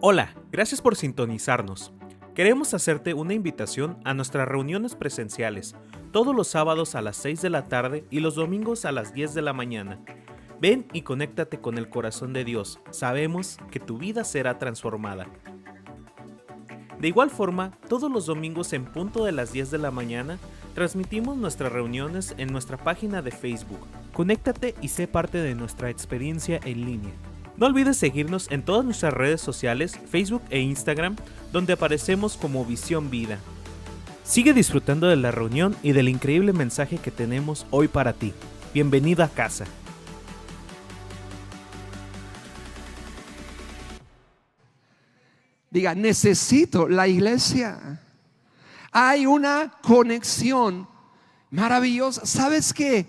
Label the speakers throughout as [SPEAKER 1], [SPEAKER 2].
[SPEAKER 1] Hola, gracias por sintonizarnos. Queremos hacerte una invitación a nuestras reuniones presenciales, todos los sábados a las 6 de la tarde y los domingos a las 10 de la mañana. Ven y conéctate con el corazón de Dios. Sabemos que tu vida será transformada. De igual forma, todos los domingos en punto de las 10 de la mañana, transmitimos nuestras reuniones en nuestra página de Facebook. Conéctate y sé parte de nuestra experiencia en línea. No olvides seguirnos en todas nuestras redes sociales, Facebook e Instagram, donde aparecemos como Visión Vida. Sigue disfrutando de la reunión y del increíble mensaje que tenemos hoy para ti. Bienvenido a casa.
[SPEAKER 2] Diga, necesito la iglesia. Hay una conexión maravillosa. ¿Sabes qué?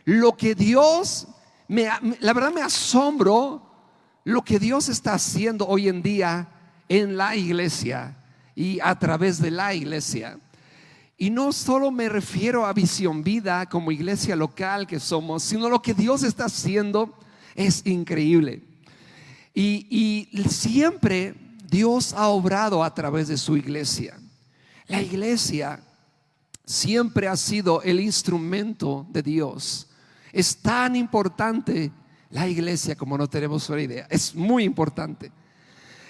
[SPEAKER 2] Lo que Dios, la verdad me asombro lo que Dios está haciendo hoy en día en la iglesia y a través de la iglesia. Y no solo me refiero a Visión Vida como iglesia local que somos, sino lo que Dios está haciendo es increíble. Y siempre Dios ha obrado a través de su iglesia. La iglesia siempre ha sido el instrumento de Dios. Es tan importante la iglesia como no tenemos una idea. Es muy importante.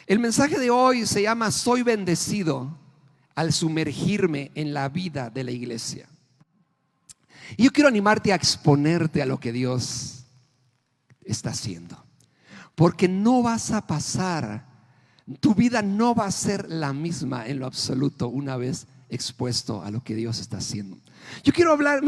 [SPEAKER 2] El mensaje de hoy se llama Soy bendecido al sumergirme en la vida de la iglesia. Y yo quiero animarte a exponerte a lo que Dios está haciendo, porque no vas a pasar, tu vida no va a ser la misma en lo absoluto una vez expuesto a lo que Dios está haciendo. Yo quiero hablar,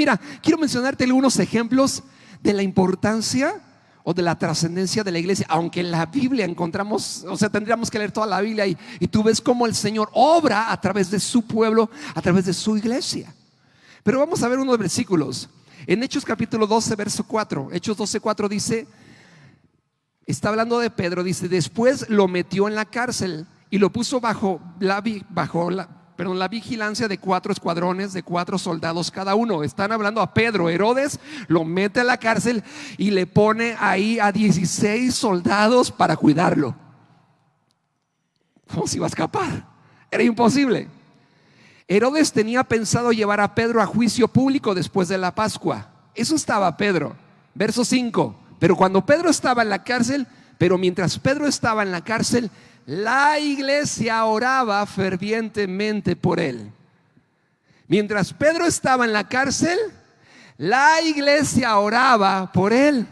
[SPEAKER 2] quiero mencionarte algunos ejemplos de la importancia o de la trascendencia de la iglesia. Aunque en la Biblia encontramos, tendríamos que leer toda la Biblia y tú ves cómo el Señor obra a través de su pueblo, a través de su iglesia. Pero vamos a ver unos versículos. En Hechos capítulo 12 verso 4, Hechos 12:4 dice, está hablando de Pedro, dice: después lo metió en la cárcel y lo puso bajo la vigilancia de 4 escuadrones de 4 soldados cada uno. Están hablando a Pedro. Herodes lo mete a la cárcel y le pone ahí a 16 soldados para cuidarlo. ¿Cómo se iba a escapar? Era imposible. Herodes tenía pensado llevar a Pedro a juicio público después de la Pascua. Eso estaba Pedro. Verso 5. Pero cuando Pedro estaba en la cárcel, mientras Pedro estaba en la cárcel, la iglesia oraba fervientemente por él. Mientras Pedro estaba en la cárcel, la iglesia oraba por él.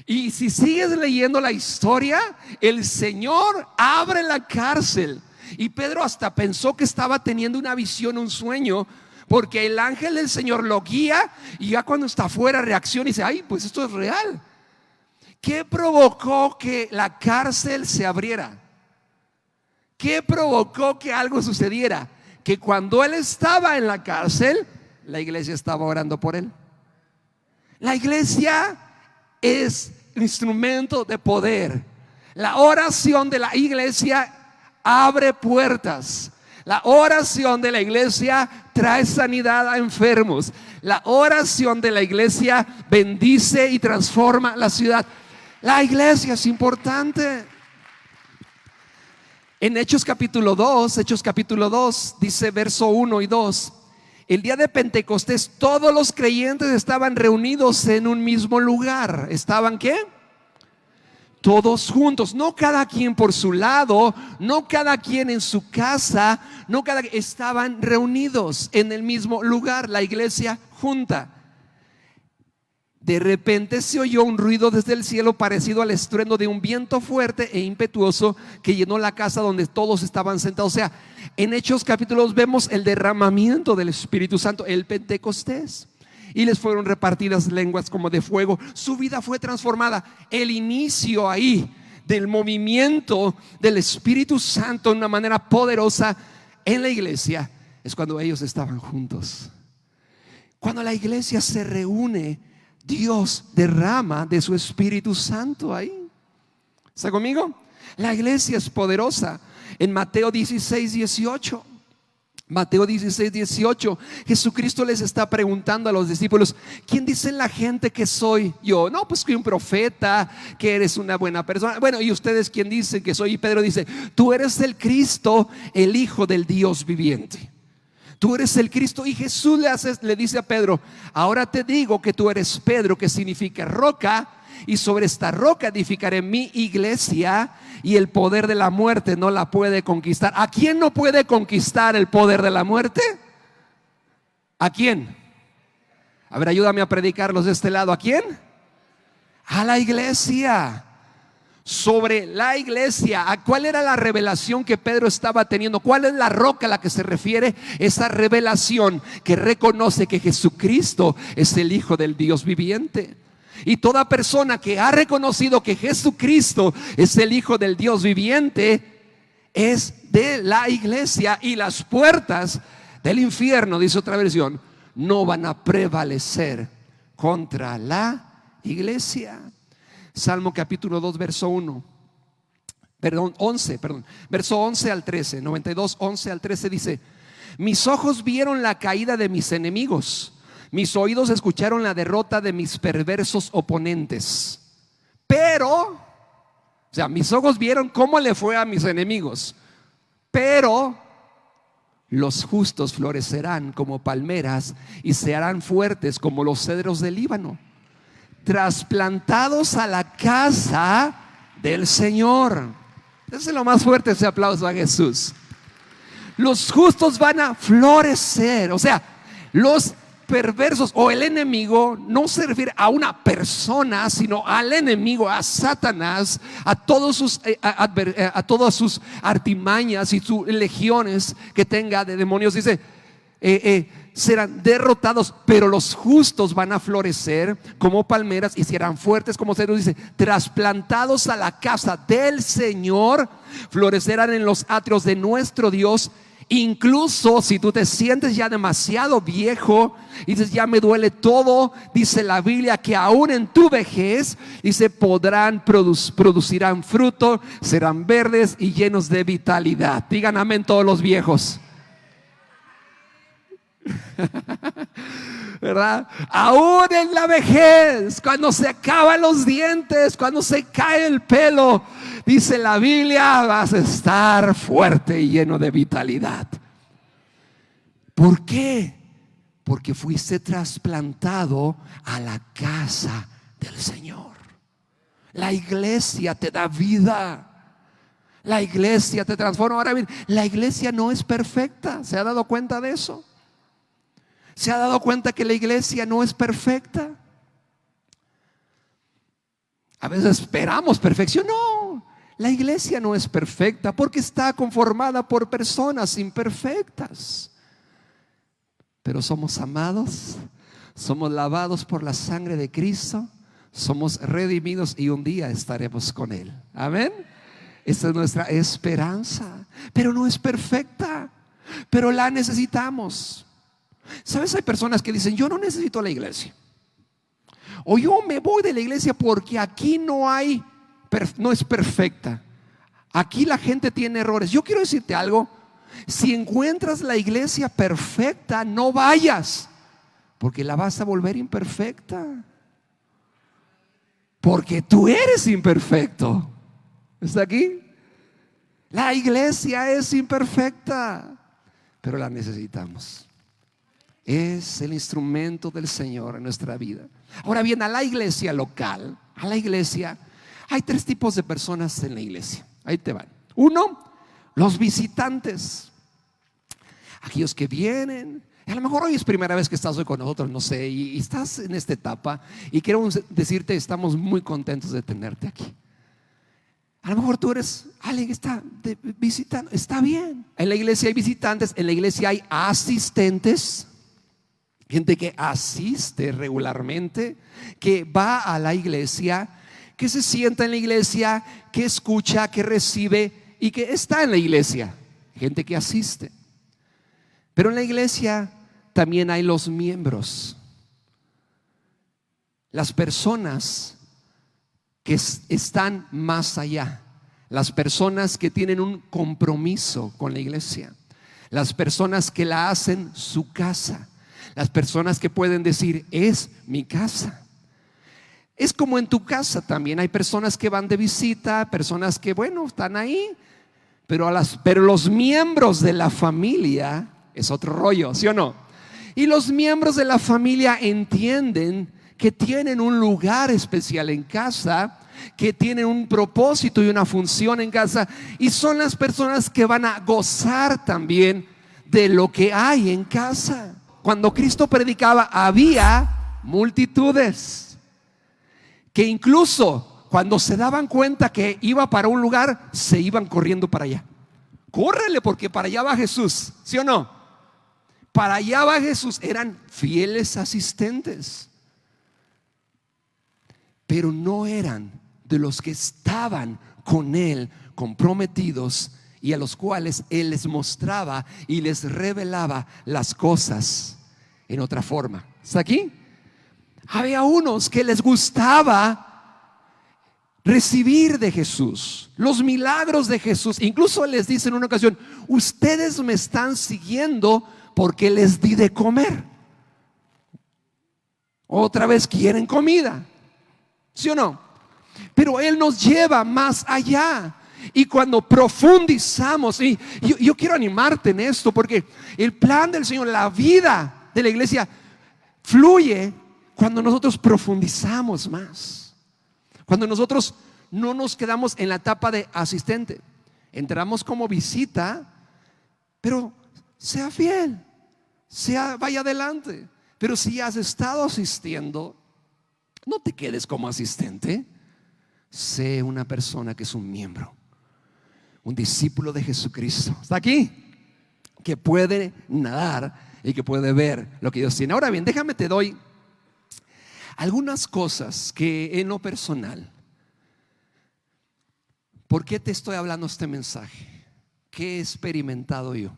[SPEAKER 2] Y si sigues leyendo la historia, el Señor abre la cárcel. Y Pedro hasta pensó que estaba teniendo una visión, un sueño, porque el ángel del Señor lo guía y ya cuando está afuera reacciona y dice: ay, pues esto es real. ¿Qué provocó que la cárcel se abriera? ¿Qué provocó que algo sucediera? Que cuando él estaba en la cárcel, la iglesia estaba orando por él. La iglesia es instrumento de poder. La oración de la iglesia abre puertas. La oración de la iglesia trae sanidad a enfermos. La oración de la iglesia bendice y transforma la ciudad. La iglesia es importante. En Hechos capítulo 2 dice verso 1 y 2: el día de Pentecostés todos los creyentes estaban reunidos en un mismo lugar. ¿Estaban qué? Todos juntos, no cada quien por su lado, no cada quien en su casa, estaban reunidos en el mismo lugar, la iglesia junta. De repente se oyó un ruido desde el cielo parecido al estruendo de un viento fuerte e impetuoso que llenó la casa donde todos estaban sentados. O sea, en Hechos capítulos vemos el derramamiento del Espíritu Santo, el Pentecostés. Y les fueron repartidas lenguas como de fuego. Su vida fue transformada. El inicio ahí del movimiento del Espíritu Santo de una manera poderosa en la iglesia es cuando ellos estaban juntos. Cuando la iglesia se reúne, Dios derrama de su Espíritu Santo ahí. ¿Está conmigo? La iglesia es poderosa. En Mateo 16:18 Mateo 16, 18, Jesucristo les está preguntando a los discípulos: ¿quién dicen la gente que soy yo? No, pues que un profeta, que eres una buena persona. Bueno, ¿y ustedes quién dicen que soy? Y Pedro dice: tú eres el Cristo, el Hijo del Dios viviente. Tú eres el Cristo. Y Jesús le dice a Pedro: ahora te digo que tú eres Pedro, que significa roca, y sobre esta roca edificaré mi iglesia, y el poder de la muerte no la puede conquistar. ¿A quién no puede conquistar el poder de la muerte? ¿A quién? A ver, ayúdame a predicarlos de este lado. ¿A quién? A la iglesia. Sobre la iglesia. ¿A cuál era la revelación que Pedro estaba teniendo? ¿Cuál es la roca a la que se refiere? Esa revelación que reconoce que Jesucristo es el Hijo del Dios viviente. Y toda persona que ha reconocido que Jesucristo es el Hijo del Dios viviente es de la iglesia, y las puertas del infierno, dice otra versión, no van a prevalecer contra la iglesia. Salmo capítulo 2 verso 11, verso 11 al 13, 92, 11 al 13 dice: mis ojos vieron la caída de mis enemigos, mis oídos escucharon la derrota de mis perversos oponentes. Pero, o sea, mis ojos vieron cómo le fue a mis enemigos. Pero los justos florecerán como palmeras y se harán fuertes como los cedros del Líbano, trasplantados a la casa del Señor. Ese es lo más fuerte, ese aplauso a Jesús. Los justos van a florecer. O sea, los perversos o el enemigo no se refiere a una persona, sino al enemigo, a Satanás, a todas sus artimañas y sus legiones que tenga de demonios. Dice, serán derrotados, pero los justos van a florecer como palmeras y serán fuertes como cedros. Dice, trasplantados a la casa del Señor, florecerán en los atrios de nuestro Dios. Incluso si tú te sientes ya demasiado viejo y dices, ya me duele todo, dice la Biblia que aún en tu vejez, dice, producirán fruto, serán verdes y llenos de vitalidad. Digan amén todos los viejos. ¿Verdad? Aún en la vejez, cuando se acaban los dientes, cuando se cae el pelo, dice la Biblia, vas a estar fuerte y lleno de vitalidad. ¿Por qué? Porque fuiste trasplantado a la casa del Señor. La iglesia te da vida. La iglesia te transforma. Ahora bien, la iglesia no es perfecta. ¿Se ha dado cuenta de eso? ¿Se ha dado cuenta que la iglesia no es perfecta? A veces esperamos perfección. No, la iglesia no es perfecta porque está conformada por personas imperfectas. Pero somos amados, somos lavados por la sangre de Cristo, somos redimidos y un día estaremos con Él. Amén. Esta es nuestra esperanza. Pero no es perfecta, pero la necesitamos. ¿Sabes? Hay personas que dicen, yo no necesito la iglesia, o yo me voy de la iglesia porque aquí no es perfecta, aquí la gente tiene errores. Yo quiero decirte algo: si encuentras la iglesia perfecta, no vayas, porque la vas a volver imperfecta, porque tú eres imperfecto. ¿Está aquí? La iglesia es imperfecta, pero la necesitamos. Es el instrumento del Señor en nuestra vida. Ahora bien, a la iglesia local, a la iglesia, hay tres tipos de personas en la iglesia. Ahí te van. Uno, los visitantes. Aquellos que vienen. A lo mejor hoy es primera vez que estás hoy con nosotros, no sé, y estás en esta etapa, y queremos decirte, estamos muy contentos de tenerte aquí. A lo mejor tú eres alguien que está visitando. Está bien. En la iglesia hay visitantes, en la iglesia hay asistentes. Gente que asiste regularmente, que va a la iglesia, que se sienta en la iglesia, que escucha, que recibe y que está en la iglesia. Gente que asiste. Pero en la iglesia también hay los miembros, las personas que están más allá, las personas que tienen un compromiso con la iglesia. las personas que la hacen su casa, las personas que pueden decir, es mi casa. Es como en tu casa también, hay personas que van de visita, personas que, bueno, están ahí, pero los miembros de la familia es otro rollo, ¿sí o no? Y los miembros de la familia entienden que tienen un lugar especial en casa, que tienen un propósito y una función en casa, y son las personas que van a gozar también de lo que hay en casa. Cuando Cristo predicaba había multitudes que incluso cuando se daban cuenta que iba para un lugar, se iban corriendo para allá. Córrele, porque para allá va Jesús, ¿sí o no? Para allá va Jesús. Eran fieles asistentes, pero no eran de los que estaban con Él comprometidos, y a los cuales Él les mostraba y les revelaba las cosas en otra forma. ¿Está aquí? Había unos que les gustaba recibir de Jesús los milagros de Jesús. Incluso les dice en una ocasión: ustedes me están siguiendo porque les di de comer. Otra vez quieren comida, ¿sí o no? Pero Él nos lleva más allá. Y cuando profundizamos, y yo quiero animarte en esto, porque el plan del Señor, la vida de la iglesia, fluye cuando nosotros profundizamos más. Cuando nosotros no nos quedamos en la etapa de asistente. Entramos como visita, pero sea fiel, vaya adelante. Pero si has estado asistiendo, no te quedes como asistente. Sé una persona que es un miembro, un discípulo de Jesucristo. ¿Está aquí? Que puede nadar y que puede ver lo que Dios tiene. Ahora bien, déjame te doy algunas cosas que en lo personal. ¿Por qué te estoy hablando este mensaje? ¿Qué he experimentado yo?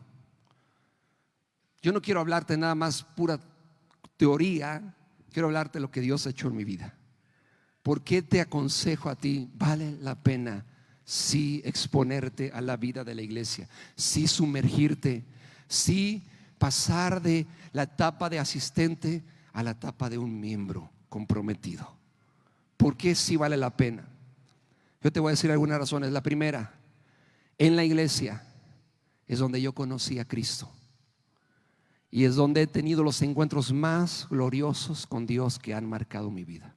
[SPEAKER 2] Yo no quiero hablarte nada más pura teoría. Quiero hablarte de lo que Dios ha hecho en mi vida. ¿Por qué te aconsejo a ti? Vale la pena sí exponerte a la vida de la iglesia, sí sumergirte, sí pasar de la etapa de asistente a la etapa de un miembro comprometido. ¿Por qué sí vale la pena? Yo te voy a decir algunas razones. La primera, en la iglesia es donde yo conocí a Cristo, y es donde he tenido los encuentros más gloriosos con Dios que han marcado mi vida.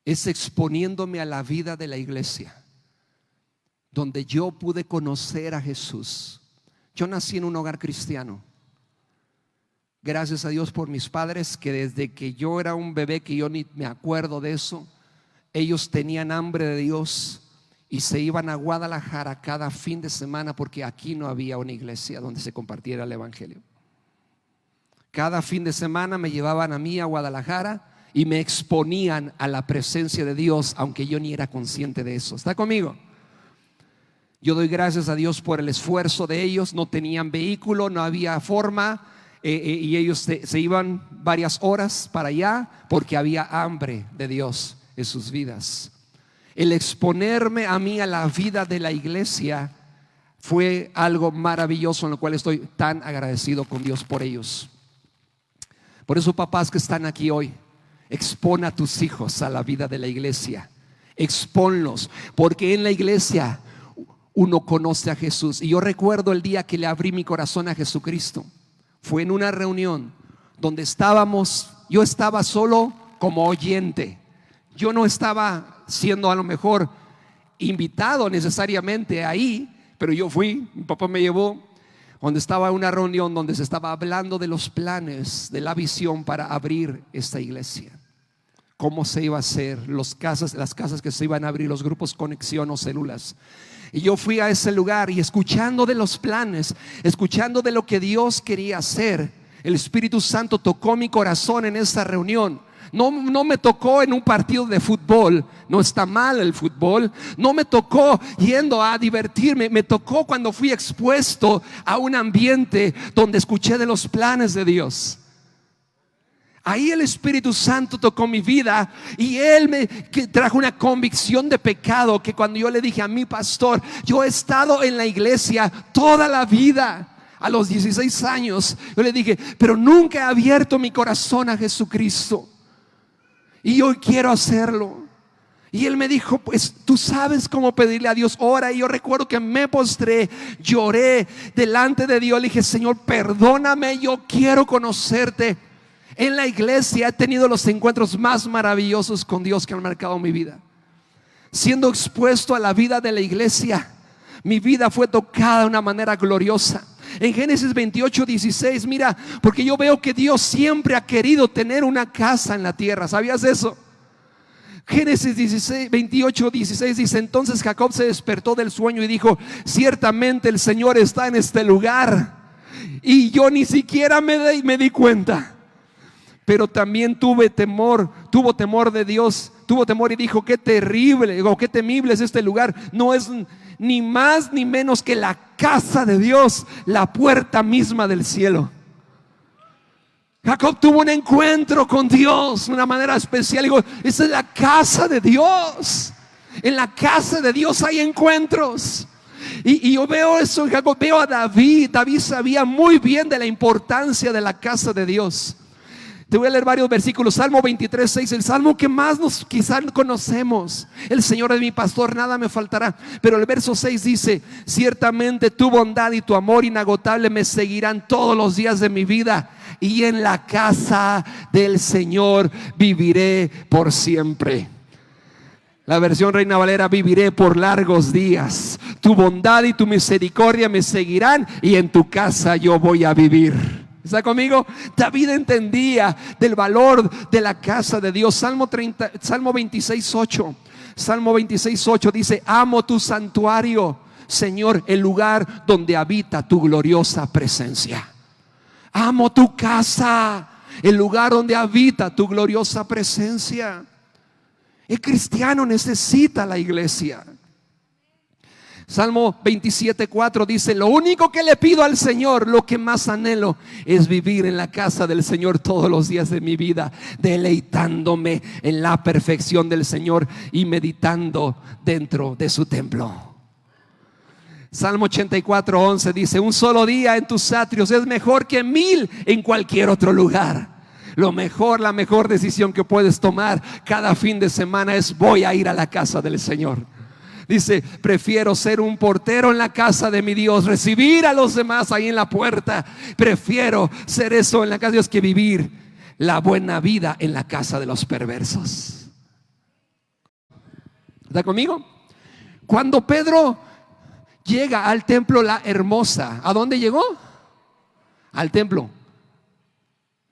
[SPEAKER 2] Es exponiéndome a la vida de la iglesia donde yo pude conocer a Jesús. Yo nací en un hogar cristiano. Gracias a Dios por mis padres, que desde que yo era un bebé, que yo ni me acuerdo de eso, ellos tenían hambre de Dios y se iban a Guadalajara cada fin de semana, porque aquí no había una iglesia donde se compartiera el evangelio. Cada fin de semana me llevaban a mí a Guadalajara y me exponían a la presencia de Dios, aunque yo ni era consciente de eso. ¿Está conmigo? Yo doy gracias a Dios por el esfuerzo de ellos. No tenían vehículo, no había forma, y ellos se iban varias horas para allá porque había hambre de Dios en sus vidas. El exponerme a mí a la vida de la iglesia fue algo maravilloso, en lo cual estoy tan agradecido con Dios por ellos. Por eso, papás que están aquí hoy, expon a tus hijos a la vida de la iglesia. Exponlos, porque en la iglesia uno conoce a Jesús. Y yo recuerdo el día que le abrí mi corazón a Jesucristo. Fue en una reunión donde yo estaba solo como oyente. Yo no estaba siendo a lo mejor invitado necesariamente ahí, pero yo fui, mi papá me llevó, donde estaba una reunión donde se estaba hablando de los planes, de la visión para abrir esta iglesia. Cómo se iba a hacer, las casas que se iban a abrir, los grupos conexión o células. Y yo fui a ese lugar y escuchando de los planes, escuchando de lo que Dios quería hacer, el Espíritu Santo tocó mi corazón en esa reunión. No me tocó en un partido de fútbol, no está mal el fútbol. No me tocó yendo a divertirme, me tocó cuando fui expuesto a un ambiente donde escuché de los planes de Dios. Ahí el Espíritu Santo tocó mi vida y Él me trajo una convicción de pecado, que cuando yo le dije a mi pastor, yo he estado en la iglesia toda la vida. A los 16 años yo le dije, pero nunca he abierto mi corazón a Jesucristo y hoy quiero hacerlo. Y él me dijo, pues tú sabes cómo pedirle a Dios, ora. Y yo recuerdo que me postré, lloré delante de Dios, le dije, Señor, perdóname, yo quiero conocerte. En la iglesia he tenido los encuentros más maravillosos con Dios que han marcado mi vida. Siendo expuesto a la vida de la iglesia, mi vida fue tocada de una manera gloriosa. En Génesis 28:16, mira, porque yo veo que Dios siempre ha querido tener una casa en la tierra. ¿Sabías eso? Génesis 28:16 dice, entonces Jacob se despertó del sueño y dijo, ciertamente el Señor está en este lugar y yo ni siquiera me di cuenta. Pero también tuvo temor de Dios, tuvo temor y dijo, qué terrible o qué temible es este lugar. No es ni más ni menos que la casa de Dios, la puerta misma del cielo. Jacob tuvo un encuentro con Dios de una manera especial. Digo, esa es la casa de Dios. En la casa de Dios hay encuentros. Y yo veo eso en Jacob. Veo a David. David sabía muy bien de la importancia de la casa de Dios. Te voy a leer varios versículos. Salmo 23:6, el salmo que más quizás conocemos. El Señor es mi pastor, nada me faltará. Pero el verso 6 dice, ciertamente tu bondad y tu amor inagotable me seguirán todos los días de mi vida, y en la casa del Señor viviré por siempre. La versión Reina Valera, viviré por largos días. Tu bondad y tu misericordia me seguirán, y en tu casa yo voy a vivir. ¿Está conmigo? David entendía del valor de la casa de Dios. Salmo 26:8. Salmo 26:8 dice, amo tu santuario, Señor, el lugar donde habita tu gloriosa presencia. Amo tu casa, el lugar donde habita tu gloriosa presencia. El cristiano necesita la iglesia. Salmo 27:4 dice, lo único que le pido al Señor, lo que más anhelo, es vivir en la casa del Señor todos los días de mi vida, deleitándome en la perfección del Señor y meditando dentro de su templo. Salmo 84:11 dice, un solo día en tus atrios es mejor que 1000 en cualquier otro lugar. La mejor decisión que puedes tomar cada fin de semana es, voy a ir a la casa del Señor. Dice, prefiero ser un portero en la casa de mi Dios, recibir a los demás ahí en la puerta. Prefiero ser eso en la casa de Dios que vivir la buena vida en la casa de los perversos. ¿Está conmigo? Cuando Pedro llega al templo La Hermosa, ¿a dónde llegó? Al templo.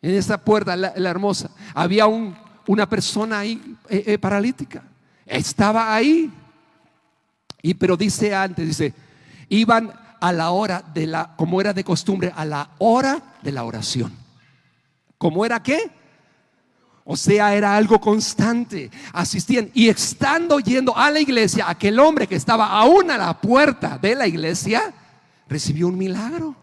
[SPEAKER 2] En esa puerta, la Hermosa, había una persona ahí paralítica. Estaba ahí. Pero dice iban a la hora como era de costumbre, a la hora de la oración. ¿Cómo era qué? O sea, era algo constante. Asistían y estando yendo a la iglesia, aquel hombre que estaba aún a la puerta de la iglesia recibió un milagro.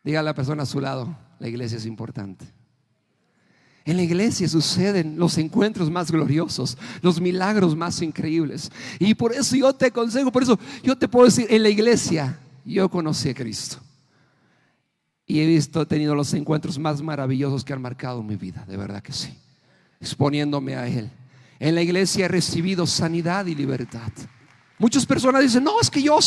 [SPEAKER 2] Diga a la persona a su lado, la iglesia es importante. En la iglesia suceden los encuentros más gloriosos, los milagros más increíbles. Y por eso yo te aconsejo, por eso yo te puedo decir, en la iglesia yo conocí a Cristo. Y he tenido los encuentros más maravillosos que han marcado mi vida, de verdad que sí, exponiéndome a Él. En la iglesia he recibido sanidad y libertad. Muchas personas dicen, no, es que yo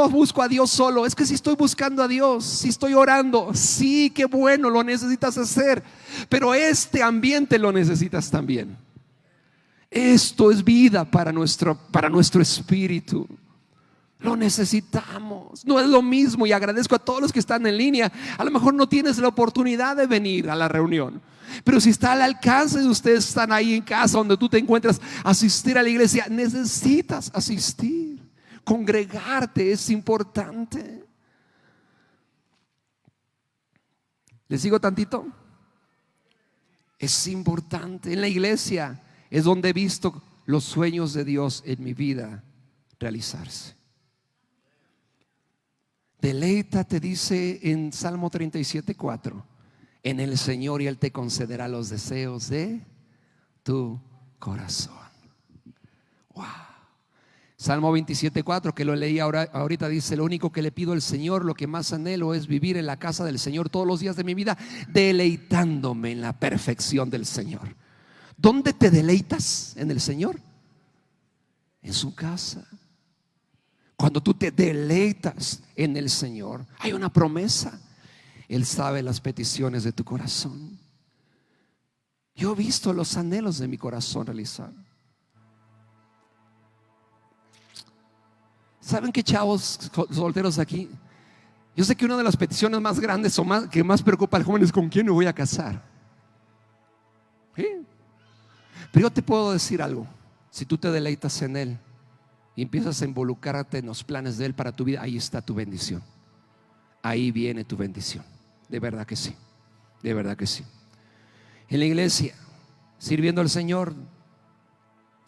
[SPEAKER 2] busco a Dios solo. Es que si estoy buscando a Dios, si estoy orando, sí, qué bueno, lo necesitas hacer. Pero este ambiente lo necesitas también. Esto es vida para nuestro espíritu. Lo necesitamos. No es lo mismo, y agradezco a todos los que están en línea. A lo mejor no tienes la oportunidad de venir a la reunión, pero si está al alcance de ustedes, están ahí en casa donde tú te encuentras, asistir a la iglesia, necesitas asistir. Congregarte es importante. ¿Les sigo tantito? Es importante. En la iglesia es donde he visto los sueños de Dios en mi vida realizarse. Deleítate, dice en Salmo 37:4, en el Señor y Él te concederá los deseos de tu corazón. Wow. Salmo 27:4, que lo leí ahorita, dice: lo único que le pido al Señor, lo que más anhelo, es vivir en la casa del Señor todos los días de mi vida, deleitándome en la perfección del Señor. ¿Dónde te deleitas? ¿En el Señor? En su casa. Cuando tú te deleitas en el Señor, hay una promesa. Él sabe las peticiones de tu corazón. Yo he visto los anhelos de mi corazón realizar. ¿Saben qué, chavos solteros aquí? Yo sé que una de las peticiones más grandes o que más preocupa al joven es: ¿con quién me voy a casar? ¿Sí? Pero yo te puedo decir algo. Si tú te deleitas en Él y empiezas a involucrarte en los planes de Él para tu vida, ahí está tu bendición. Ahí viene tu bendición. De verdad que sí. De verdad que sí. En la iglesia, sirviendo al Señor,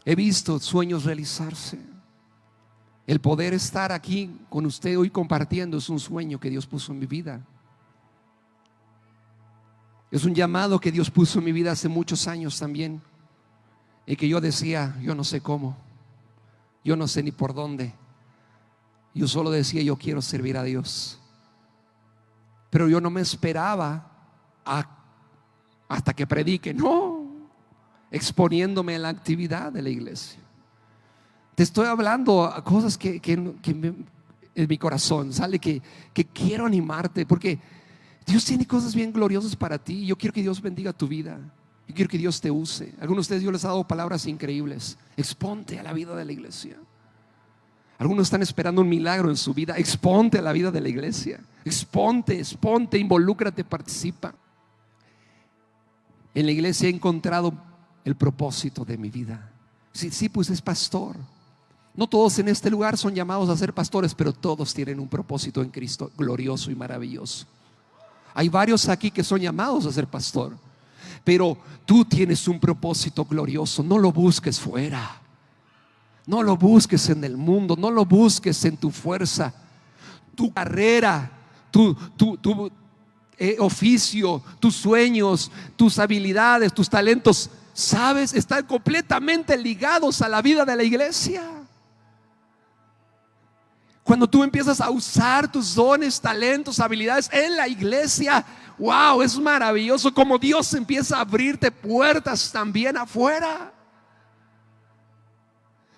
[SPEAKER 2] he visto sueños realizarse. El poder estar aquí con usted hoy compartiendo es un sueño que Dios puso en mi vida. Es un llamado que Dios puso en mi vida hace muchos años también, y que yo decía: yo no sé cómo, yo no sé ni por dónde. Yo solo decía: yo quiero servir a Dios. Pero yo no me esperaba hasta que predique, no, exponiéndome en la actividad de la iglesia. Te estoy hablando a cosas que en mi corazón sale que quiero animarte, porque Dios tiene cosas bien gloriosas para ti. Yo quiero que Dios bendiga tu vida. Yo quiero que Dios te use. Algunos de ustedes Dios les ha dado palabras increíbles. Exponte a la vida de la iglesia. Algunos están esperando un milagro en su vida. Exponte a la vida de la iglesia. Exponte, involúcrate, participa. En la iglesia he encontrado el propósito de mi vida. Sí, pues es pastor. No todos en este lugar son llamados a ser pastores, pero todos tienen un propósito en Cristo glorioso y maravilloso. Hay varios aquí que son llamados a ser pastor, pero tú tienes un propósito glorioso. No lo busques fuera, no lo busques en el mundo, no lo busques en tu fuerza, tu carrera, tu oficio, tus sueños, tus habilidades, tus talentos, ¿sabes? Están completamente ligados a la vida de la iglesia. Cuando tú empiezas a usar tus dones, talentos, habilidades en la iglesia, wow, es maravilloso como Dios empieza a abrirte puertas también afuera.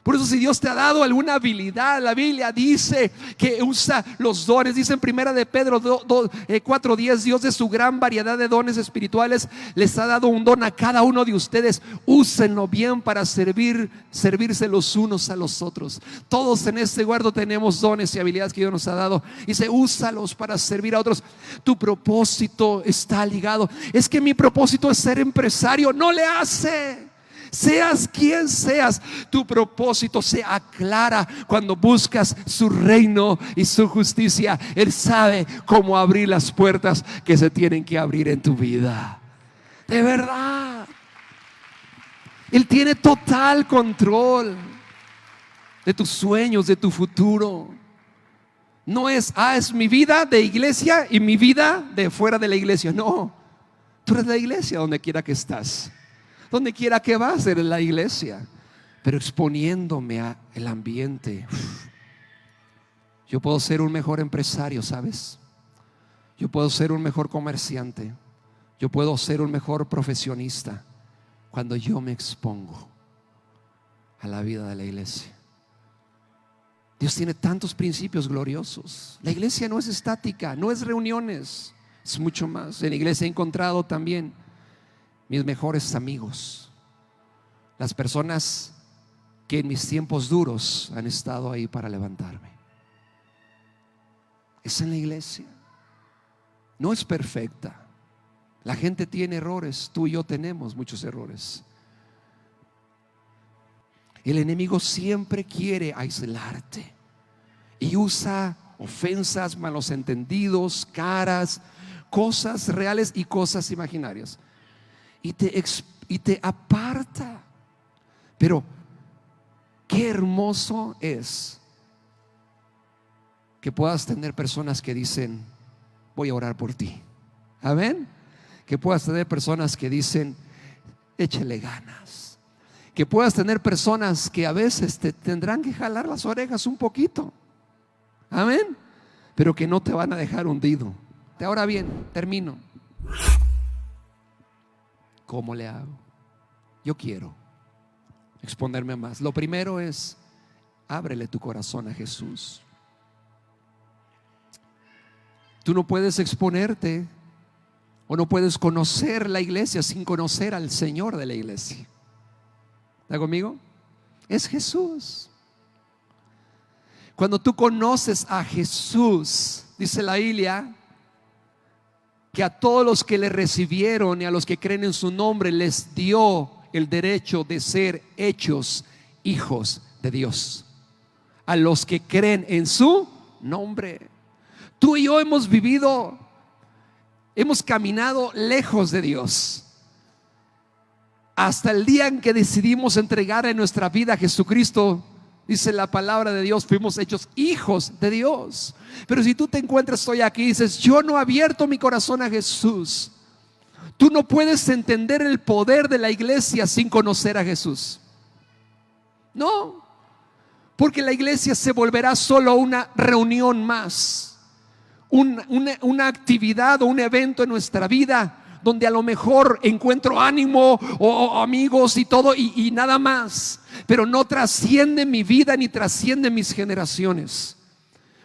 [SPEAKER 2] Por eso, si Dios te ha dado alguna habilidad, la Biblia dice que usa los dones. Dice en 1 de Pedro 4:10: Dios, de su gran variedad de dones espirituales, les ha dado un don a cada uno de ustedes. Úsenlo bien para servirse los unos a los otros. Todos en este guardo tenemos dones y habilidades que Dios nos ha dado. Dice: úsalos para servir a otros. Tu propósito está ligado. Es que mi propósito es ser empresario. No le hace. Seas quien seas, tu propósito se aclara cuando buscas su reino y su justicia. Él sabe cómo abrir las puertas que se tienen que abrir en tu vida. De verdad, Él tiene total control de tus sueños, de tu futuro. No es mi vida de iglesia y mi vida de fuera de la iglesia. No, tú eres la iglesia donde quiera que estás. Donde quiera que vas, eres la iglesia. Pero exponiéndome al ambiente, yo puedo ser un mejor empresario, ¿sabes? Yo puedo ser un mejor comerciante. Yo puedo ser un mejor profesionista cuando yo me expongo a la vida de la iglesia. Dios tiene tantos principios gloriosos. La iglesia no es estática, no es reuniones, es mucho más. En la iglesia he encontrado también mis mejores amigos, las personas que en mis tiempos duros han estado ahí para levantarme. Es en la iglesia. No es perfecta. La gente tiene errores. Tú y yo tenemos muchos errores. El enemigo siempre quiere aislarte y usa ofensas, malos entendidos, caras, cosas reales y cosas imaginarias, y te aparta. Pero qué hermoso es que puedas tener personas que dicen: voy a orar por ti. Amén. Que puedas tener personas que dicen: échale ganas. Que puedas tener personas que a veces te tendrán que jalar las orejas un poquito. Amén. Pero que no te van a dejar hundido. Ahora bien, termino. ¿Cómo le hago? Yo quiero exponerme más. Lo primero es: ábrele tu corazón a Jesús. Tú no puedes exponerte o no puedes conocer la iglesia sin conocer al Señor de la iglesia. ¿Está conmigo? Es Jesús. Cuando tú conoces a Jesús, dice la Biblia que a todos los que le recibieron y a los que creen en su nombre les dio el derecho de ser hechos hijos de Dios. A los que creen en su nombre. Tú y yo hemos caminado lejos de Dios hasta el día en que decidimos entregar en nuestra vida a Jesucristo. Dice la palabra de Dios, fuimos hechos hijos de Dios. Pero si tú te encuentras hoy aquí y dices: yo no he abierto mi corazón a Jesús, tú no puedes entender el poder de la iglesia sin conocer a Jesús. No, porque la iglesia se volverá solo una reunión más, una actividad o un evento en nuestra vida donde a lo mejor encuentro ánimo o amigos y todo y nada más, pero no trasciende mi vida ni trasciende mis generaciones,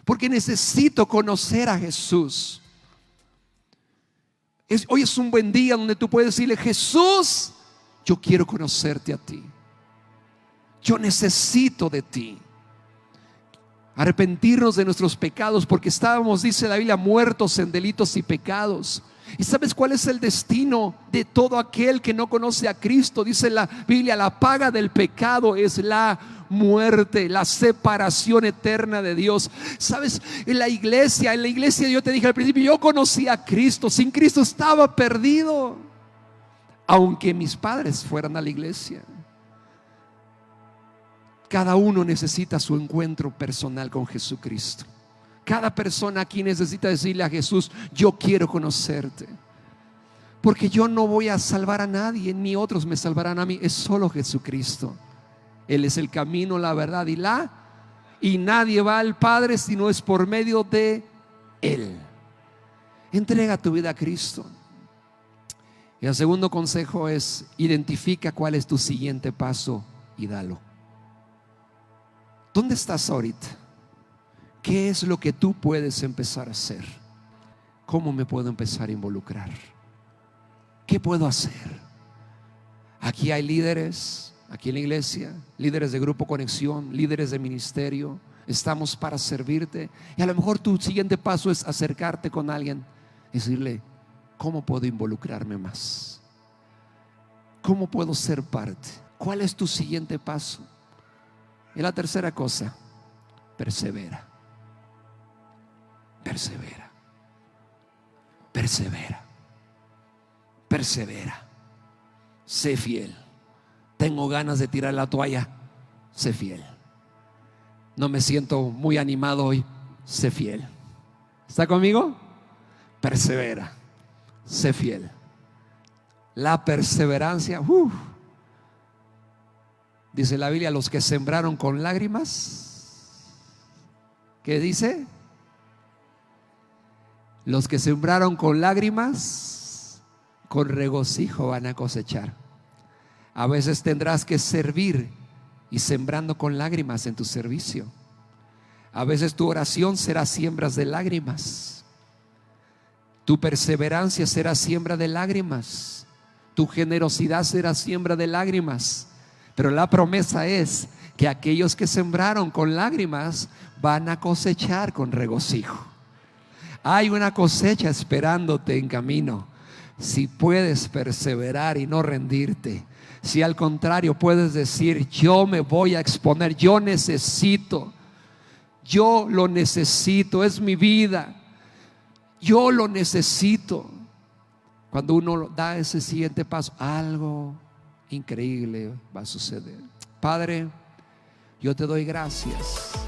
[SPEAKER 2] porque necesito conocer a Jesús. Hoy es un buen día donde tú puedes decirle: Jesús, yo quiero conocerte a ti, yo necesito de ti. Arrepentirnos de nuestros pecados, porque estábamos, dice la Biblia, muertos en delitos y pecados. ¿Y sabes cuál es el destino de todo aquel que no conoce a Cristo? Dice la Biblia: la paga del pecado es la muerte, la separación eterna de Dios. ¿Sabes? En la iglesia yo te dije al principio, yo conocí a Cristo. Sin Cristo estaba perdido, aunque mis padres fueran a la iglesia. Cada uno necesita su encuentro personal con Jesucristo. Cada persona aquí necesita decirle a Jesús: yo quiero conocerte, porque yo no voy a salvar a nadie, ni otros me salvarán a mí. Es solo Jesucristo. Él es el camino, la verdad y nadie va al Padre si no es por medio de Él. Entrega tu vida a Cristo. Y el segundo consejo es: identifica cuál es tu siguiente paso y dalo. ¿Dónde estás ahorita? ¿Qué es lo que tú puedes empezar a hacer? ¿Cómo me puedo empezar a involucrar? ¿Qué puedo hacer? Aquí hay líderes, aquí en la iglesia, líderes de Grupo Conexión, líderes de ministerio. Estamos para servirte. Y a lo mejor tu siguiente paso es acercarte con alguien y decirle: ¿cómo puedo involucrarme más? ¿Cómo puedo ser parte? ¿Cuál es tu siguiente paso? Y la tercera cosa: persevera. Persevera. Persevera. Persevera. Sé fiel. Tengo ganas de tirar la toalla. Sé fiel. No me siento muy animado hoy. Sé fiel. ¿Está conmigo? Persevera. Sé fiel. La perseverancia, dice la Biblia: los que sembraron con lágrimas, ¿qué dice? Los que sembraron con lágrimas, con regocijo van a cosechar. A veces tendrás que servir y sembrando con lágrimas en tu servicio. A veces tu oración será siembras de lágrimas. Tu perseverancia será siembra de lágrimas. Tu generosidad será siembra de lágrimas. Pero la promesa es que aquellos que sembraron con lágrimas van a cosechar con regocijo. Hay una cosecha esperándote en camino. Si puedes perseverar y no rendirte, si al contrario puedes decir: yo me voy a exponer, yo lo necesito, es mi vida, yo lo necesito. Cuando uno da ese siguiente paso, algo increíble va a suceder. Padre, yo te doy gracias